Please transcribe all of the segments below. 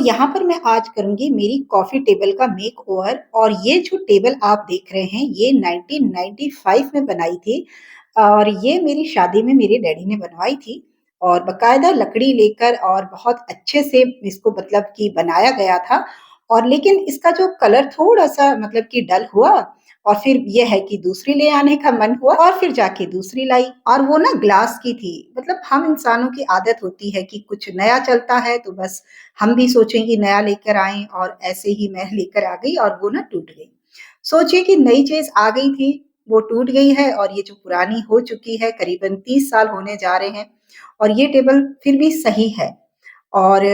यहाँ पर मैं आज करूँगी मेरी कॉफ़ी टेबल का मेकओवर और ये जो टेबल आप देख रहे हैं ये 1995 में बनाई थी और ये मेरी शादी में मेरे डैडी ने बनवाई थी और बकायदा लकड़ी लेकर और बहुत अच्छे से इसको मतलब कि बनाया गया था और लेकिन इसका जो कलर थोड़ा-सा मतलब कि डल हुआ और फिर ये है कि दूसरी ले आने का मन हुआ और फिर जाके दूसरी लाई और वो ना ग्लास की थी। मतलब हम इंसानों की आदत होती है कि कुछ नया चलता है तो बस हम भी सोचें कि नया लेकर आएँ और ऐसे ही मैं लेकर आ गई और वो ना टूट गई। सोचिए कि नई चीज़ आ गई थी, वो टूट गई है और ये जो पुरानी हो चुकी है, करीबन 30 साल होने जा रहे हैं और ये टेबल फिर भी सही है और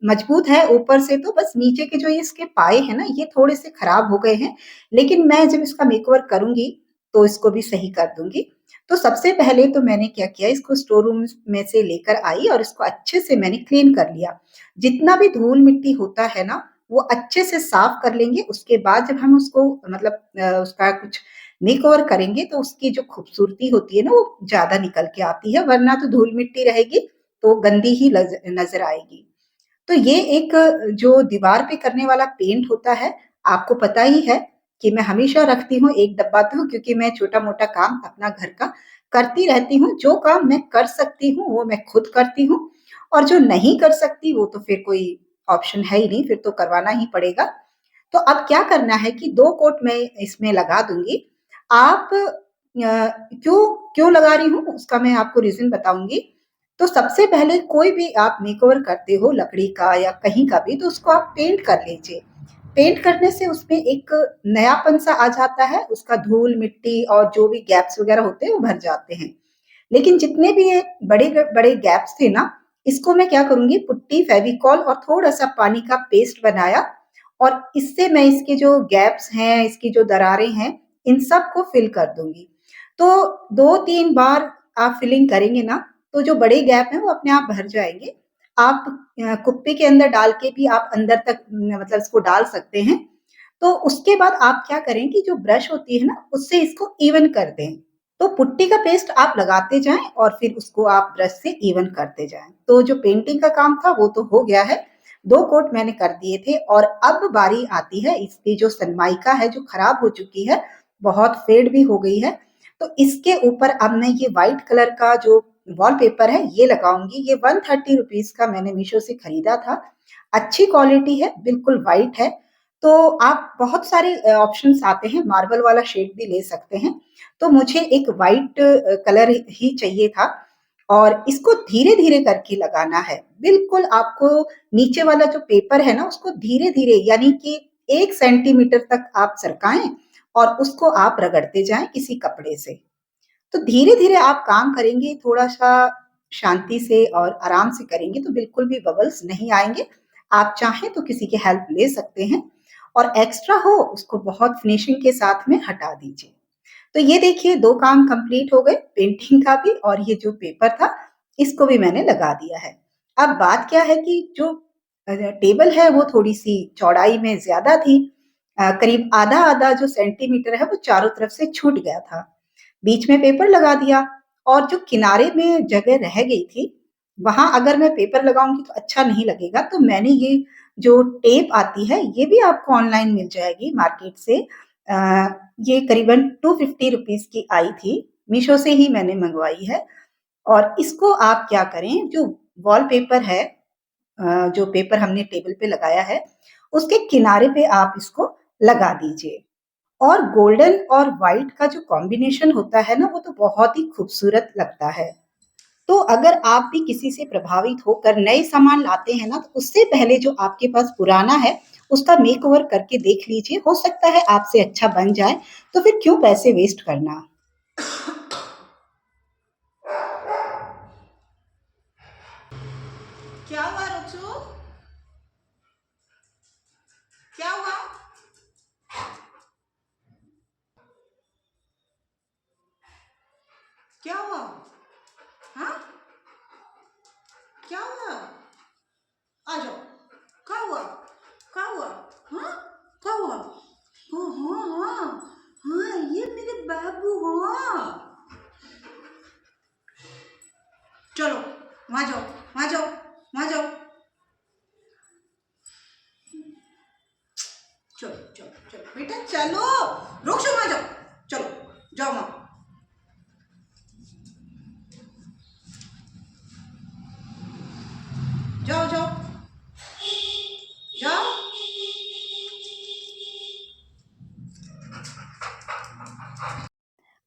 मजबूत है ऊपर से तो बस नीचे के जो ये इसके पाए हैं ना, ये थोड़े-से खराब हो गए हैं, लेकिन मैं जब इसका मेकओवर करूँगी, तो इसको भी सही कर दूँगी। तो सबसे पहले तो मैंने क्या किया, इसको स्टोर रूम में से लेकर आई और इसको अच्छे से मैंने क्लीन कर लिया। जितना भी धूल-मिट्टी होता है ना, वो अच्छे से साफ कर लेंगे, उसके बाद जब हम उसको मतलब उसका कुछ मेकओवर करेंगे, तो उसकी जो खूबसूरती होती है ना, वो ज़्यादा निकल के आती है, वरना तो धूल-मिट्टी रहेगी, तो गंदी ही नज़र आएगी। तो ये एक जो दीवार पे करने वाला पेंट होता है, आपको पता ही है कि मैं हमेशा रखती हूँ 1 डब्बा तो क्योंकि मैं छोटा-मोटा काम अपना घर का करती रहती हूँ। जो काम मैं कर सकती हूँ, वो मैं खुद करती हूँ और जो नहीं कर सकती, वो तो फिर कोई ऑप्शन है ही नहीं, फिर तो करवाना ही पड़ेगा। तो अब क्या करना है कि 2 कोट मैं इसमें लगा दूँगी। आप क्यों क्यों लगा रही हूँ, उसका मैं आपको रीज़न बताऊँगी। तो सबसे पहले कोई भी आप मेकओवर करते हो लकड़ी का या कहीं का भी, तो उसको आप पेंट कर लीजिए। पेंट करने से उसमें एक नयापन-सा आ जाता है, उसका धूल-मिट्टी और जो भी गैप्स वगैरह होते हैं, वो भर जाते हैं। लेकिन जितने भी ये बड़े गैप्स थे ना, इसको मैं क्या करूँगी पुट्टी, फेविकोल और थोड़ा-सा पानी का पेस्ट बनाया और इससे मैं इसके जो गैप्स हैं, इसकी जो दरारें हैं, इन सबको फिल कर दूँगी। तो 2-3 बार आप फिलिंग करेंगे ना, तो जो बड़े गैप हैं वो अपने आप भर जाएँगे। आप कुप्पी के अंदर डाल के भी आप अंदर तक मतलब इसको डाल सकते हैं। तो उसके बाद आप क्या करें कि जो ब्रश होती है ना, उससे इसको इवन कर दें। तो पुट्टी का पेस्ट आप लगाते जाएँ और फिर उसको आप ब्रश से इवन करते जाएँ। तो जो पेंटिंग का काम था वो तो हो गया है, 2 कोट मैंने कर दिए थे और अब बारी आती है इसकी जो सनमाइका है जो खराब हो चुकी है, बहुत फेड भी हो गई है। तो इसके ऊपर अब मैं ये व्हाइट कलर का जो वॉलपेपर है ये लगाऊँगी। ये 130 रुपीज़ का मैंने मीशो से खरीदा था। अच्छी क्वालिटी है, बिल्कुल व्हाइट है। तो आप बहुत सारे ऑप्शंस आते हैं, मार्बल वाला शेड भी ले सकते हैं। तो मुझे एक व्हाइट कलर ही चाहिए था और इसको धीरे-धीरे करके लगाना है। बिल्कुल आपको नीचे वाला जो पेपर है ना, उसको धीरे-धीरे यानी कि 1 सेंटीमीटर तक आप सरकाएँ और उसको आप रगड़ते जाएँ किसी कपड़े से। तो धीरे-धीरे आप काम करेंगे, थोड़ा-सा शांति से और आराम से करेंगे तो बिल्कुल भी बबल्स नहीं आएँगे। आप चाहें तो किसी की हेल्प ले सकते हैं और एक्स्ट्रा हो उसको बहुत फिनिशिंग के साथ में हटा दीजिए। तो ये देखिए 2 काम कंप्लीट हो गए, पेंटिंग का भी और ये जो पेपर था, इसको भी मैंने लगा दिया है। अब बात क्या है कि जो टेबल है वो थोड़ी-सी चौड़ाई में ज़्यादा थी। करीब आधा-आधा जो सेंटीमीटर है वो चारों तरफ से छूट गया था। बीच में पेपर लगा दिया और जो किनारे में जगह रह गई थी, वहाँ अगर मैं पेपर लगाऊँगी तो अच्छा नहीं लगेगा, तो मैंने ये जो टेप आती है, ये भी आपको ऑनलाइन मिल जाएगी मार्केट से। अ, ये करीबन 250 रुपीज़ की आई थी, मीशो से ही मैंने मँगवाई है और इसको आप क्या करें, जो वॉलपेपर है जो पेपर हमने टेबल पे लगाया है, उसके किनारे पे आप इसको लगा दीजिए। और गोल्डन और व्हाइट का जो कॉम्बिनेशन होता है ना, वो तो बहुत ही खूबसूरत लगता है। तो अगर आप भी किसी से प्रभावित होकर नए सामान लाते हैं ना, तो उससे पहले जो आपके पास पुराना है, उसका मेकओवर करके देख लीजिए। हो सकता है आपसे अच्छा बन जाए, तो फिर क्यों पैसे वेस्ट करना? क्या हुआ रुचु? क्या हुआ? क्या हुआ? हाँ? क्या हुआ? आ जाओ। क्या हुआ? क्या हुआ? हाँ? क्या हुआ? हाँ हाँ हाँ हाँ, ये मेरे बाबू हाँ। चलो चलो चलो बेटा चलो, रुक जाओ, आ जाओ, चलो जाओ माँ, जाओ जाओ जाओ।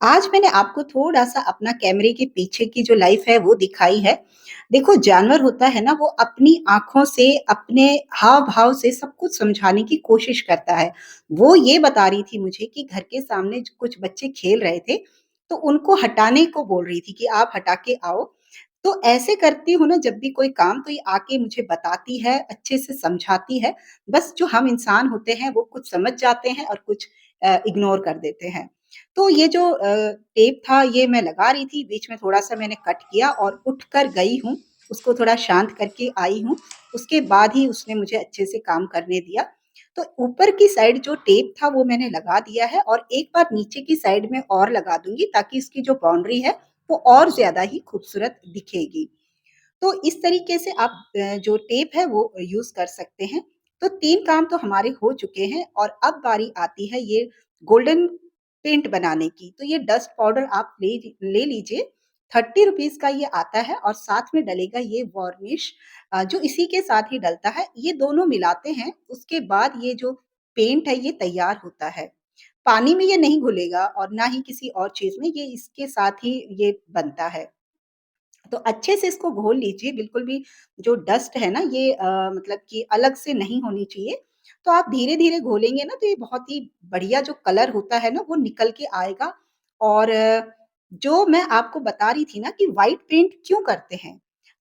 आज मैंने आपको थोड़ा-सा अपना कैमरे के पीछे की जो लाइफ़ है वो दिखाई है। देखो जानवर होता है ना वो अपनी आँखों से, अपने हाव-भाव से सब कुछ समझाने की कोशिश करता है। वो ये बता रही थी मुझे कि घर के सामने ज कुछ बच्चे खेल रहे थे, तो उनको हटाने को बोल रही थी कि आप हटा के आओ। तो ऐसे करती हूँ ना जब भी कोई काम तो ये आके मुझे बताती है, अच्छे से समझाती है। बस जो हम इंसान होते हैं वो कुछ समझ जाते हैं और कुछ इग्नोर कर देते हैं। तो ये जो टेप था ये मैं लगा रही थी, बीच में थोड़ा-सा मैंने कट किया और उठकर गई हूँ, उसको थोड़ा शांत करके आई हूँ, उसके बाद ही उसने मुझे अच्छे से काम करने दिया। तो ऊपर की साइड जो टेप था वो मैंने लगा दिया है और एक बार नीचे की साइड में और लगा दूँगी ताकि इसकी जो बाउंड्री है वो और ज़्यादा ही खूबसूरत दिखेगी। तो इस तरीके से आप जो टेप है वो यूज़ कर सकते हैं। तो 3 काम तो हमारे हो चुके हैं और अब बारी आती है ये गोल्डन पेंट बनाने की। तो ये डस्ट पाउडर आप ले लीजिए, ₹30 का ये आता है और साथ में डलेगा ये वार्निश जो इसी के साथ ही डलता है। ये दोनों मिलाते हैं, उसके बाद ये जो पेंट है ये तैयार होता है। पानी में ये नहीं घुलेगा और ना ही किसी और चीज़ में, ये इसके साथ ही ये बनता है। तो अच्छे से इसको घोल लीजिए, बिल्कुल भी जो डस्ट है ना ये मतलब कि अलग से नहीं होनी चाहिए। तो आप धीरे-धीरे घोलेंगे ना तो ये बहुत ही बढ़िया जो कलर होता है ना वो निकल के आएगा और जो मैं आपको बता रही थी ना कि व्हाइट पेंट क्यों करते हैं?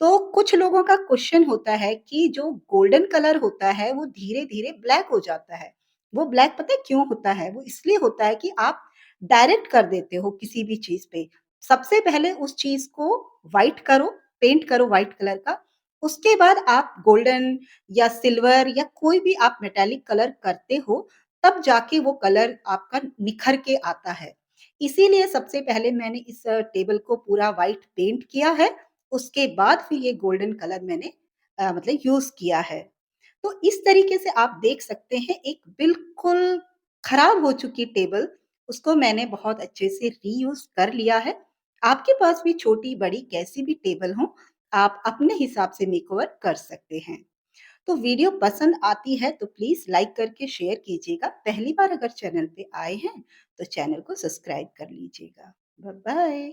तो कुछ लोगों का क्वेश्चन होता है कि जो गोल्डन कलर होता है वो धीरे-धीरे ब्लैक हो जाता है। वो ब्लैक पता है क्यों होता है? वो इसलिए होता है कि आप डायरेक्ट कर देते हो किसी भी चीज़ पे। सबसे पहले उस चीज़ को व्हाइट करो, पेंट करो व्हाइट कलर का, उसके बाद आप गोल्डन या सिल्वर या कोई भी आप मेटालिक कलर करते हो, तब जाके वो कलर आपका निखर के आता है। इसीलिए सबसे पहले मैंने इस टेबल को पूरा व्हाइट पेंट किया है, उसके बाद फिर ये गोल्डन कलर मैंने मतलब यूज़ किया है। तो इस तरीके से आप देख सकते हैं एक बिल्कुल खराब हो चुकी टेबल, उसको मैंने बहुत अच्छे से रीयूज़ कर लिया है। आपके पास भी छोटी-बड़ी कैसी भी टेबल हो, आप अपने हिसाब से मेकओवर कर सकते हैं। तो वीडियो पसंद आती है तो प्लीज़ लाइक करके शेयर कीजिएगा। पहली बार अगर चैनल पे आए हैं, तो चैनल को सब्सक्राइब कर लीजिएगा। बाय-बाय।